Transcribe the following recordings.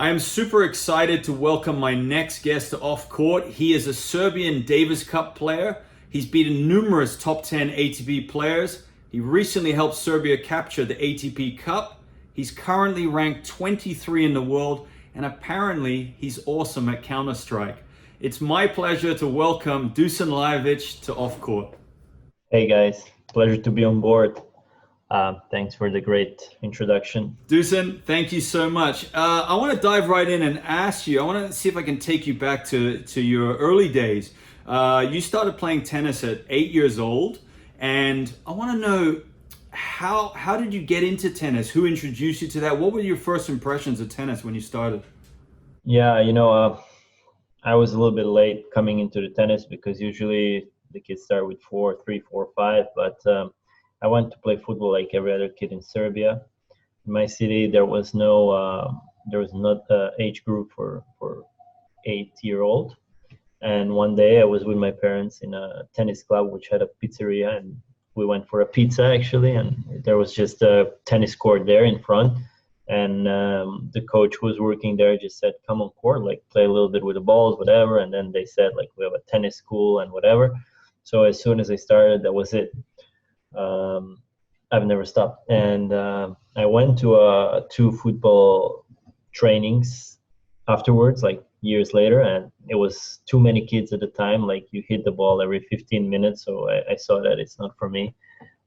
I am super excited to welcome my next guest to Off Court. He is a Serbian Davis Cup player. He's beaten numerous top 10 ATP players. He recently helped Serbia capture the ATP Cup. He's currently ranked 23 in the world, and apparently he's awesome at Counter-Strike. It's my pleasure to welcome Dušan Lajović to Off Court. Hey guys, pleasure to be on board. Thanks for the great introduction. Dusan, thank you so much. I want to dive right in and ask you, I want to see if I can take you back to your early days. You started playing tennis at 8 years old, and I want to know how did you get into tennis? Who introduced you to that? What were your first impressions of tennis when you started? Yeah, I was a little bit late coming into the tennis because usually the kids start with 3, 4, 5, but I went to play football like every other kid in Serbia. In my city, there was not an age group for 8-year-old. And one day I was with my parents in a tennis club which had a pizzeria, and we went for a pizza actually, and there was just a tennis court there in front. And the coach who was working there just said, come on court, like play a little bit with the balls, whatever. And then they said, like, we have a tennis school and whatever. So as soon as I started, that was it. I've never stopped. And I went to 2 football trainings afterwards, like years later, and it was too many kids at the time. Like you hit the ball every 15 minutes. So I saw that it's not for me.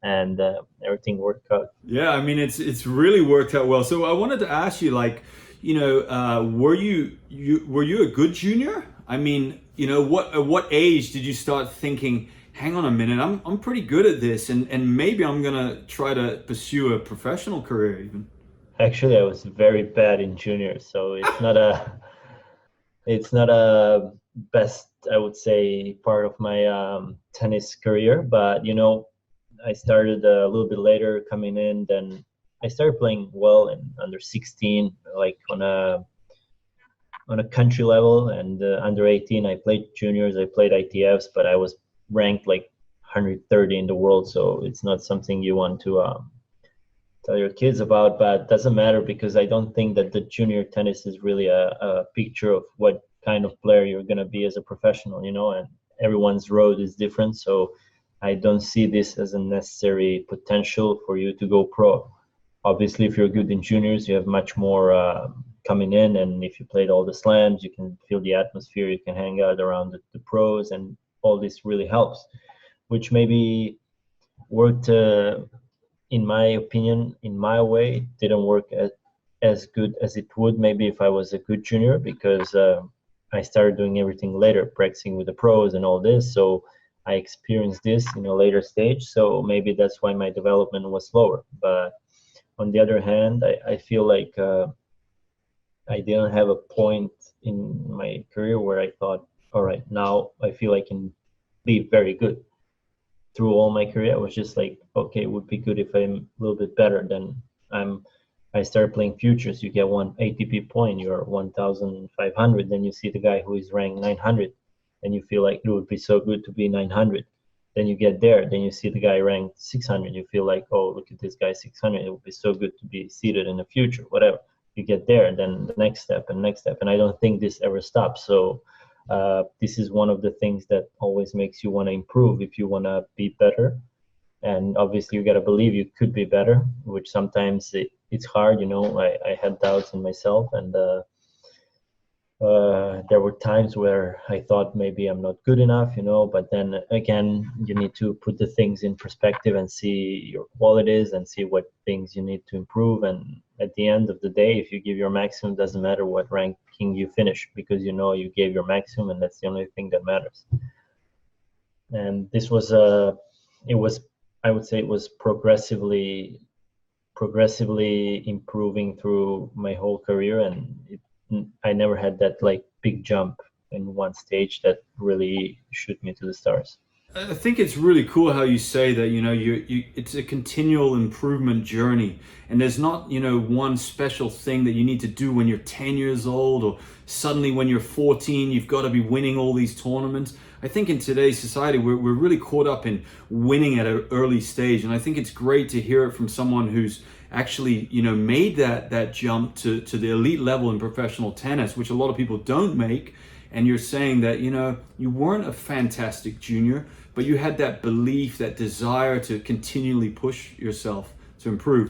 And everything worked out. Yeah, I mean, it's really worked out well. So I wanted to ask you, like, were you a good junior? I mean, at what age did you start thinking, hang on a minute, I'm pretty good at this, and maybe I'm gonna try to pursue a professional career even? Actually, I was very bad in juniors, so it's not a best, I would say, part of my tennis career. But I started a little bit later coming in. Then I started playing well in under 16, like on a country level, and under 18 I played juniors, I played ITFs, but I was ranked like 130 in the world, so it's not something you want to tell your kids about. But it doesn't matter, because I don't think that the junior tennis is really a picture of what kind of player you're going to be as a professional, and everyone's road is different. So I don't see this as a necessary potential for you to go pro. Obviously, if you're good in juniors, you have much more coming in, and if you played all the slams, you can feel the atmosphere, you can hang out around the pros, and all this really helps, which maybe worked, in my opinion, in my way. It didn't work as good as it would maybe if I was a good junior, because I started doing everything later, practicing with the pros and all this. So I experienced this in a later stage. So maybe that's why my development was slower. But on the other hand, I feel like I didn't have a point in my career where I thought, all right, now I feel I can be very good. Through all my career, I was just like, okay, it would be good if I'm a little bit better. Then I started playing futures. You get one ATP point, you're 1,500. Then you see the guy who is ranked 900, and you feel like it would be so good to be 900. Then you get there, then you see the guy ranked 600. You feel like, oh, look at this guy 600. It would be so good to be seated in the future, whatever. You get there, then the next step and next step. And I don't think this ever stops. So this is one of the things that always makes you want to improve if you want to be better. And obviously you got to believe you could be better, which sometimes it's hard. I had doubts in myself, and there were times where I thought maybe I'm not good enough, but then again, you need to put the things in perspective and see your qualities and see what things you need to improve. And at the end of the day, if you give your maximum, doesn't matter what ranking you finish, because you gave your maximum, and that's the only thing that matters. And this was I would say it was progressively improving through my whole career, and I never had that like big jump in one stage that really shoot me to the stars. I think it's really cool how you say that, it's a continual improvement journey, and there's not, one special thing that you need to do when you're 10 years old, or suddenly when you're 14, you've got to be winning all these tournaments. I think in today's society, we're really caught up in winning at an early stage. And I think it's great to hear it from someone who's actually, made that jump to the elite level in professional tennis, which a lot of people don't make. And you're saying that, you weren't a fantastic junior, but you had that belief, that desire to continually push yourself to improve.